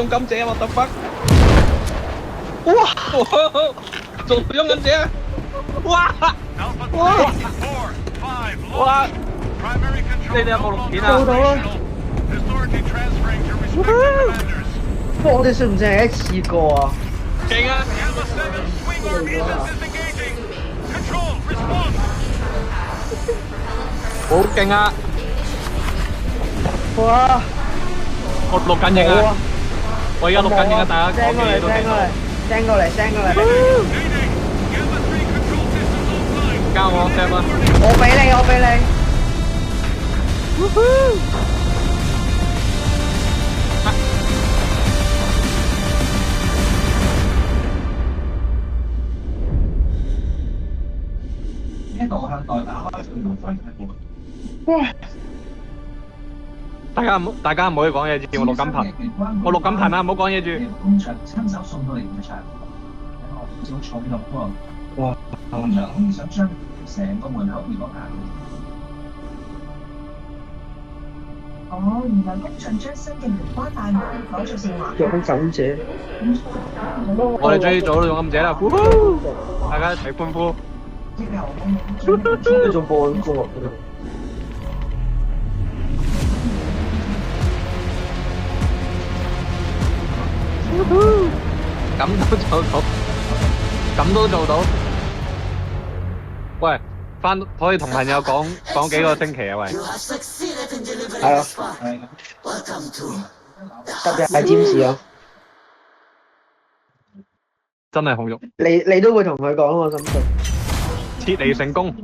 用甘蔗啊！what the fuck！哇！仲用甘蔗啊！哇！哇！哇！你哋有冇錄片啊？做到啦！哇！我哋算唔算係一次過啊？勁啊！好勁啊！哇！我錄緊影啊！我而家錄緊影啊！大家講嘅嘢都聽到。send過嚟，send過嚟。交我 Sam 啊！我俾你，我俾你。哇！大家唔可以講嘢住，我錄緊頻，我錄緊頻啊！唔好講嘢住。工場親手送到嚟現場，好似好重咁喎。哇！工場可以想將成個門口移落下。哦，原來工場將新嘅梅花大門改造成華用甘蔗。我哋終於做到用甘蔗啦！呼呼！大家一齊歡呼！你仲播緊歌？咁都做到，咁都做到。喂，可以同朋友講幾個星期啊？喂，係啊，特別係占士啊，真係好肉，你都會同佢講我心信。撤離成功。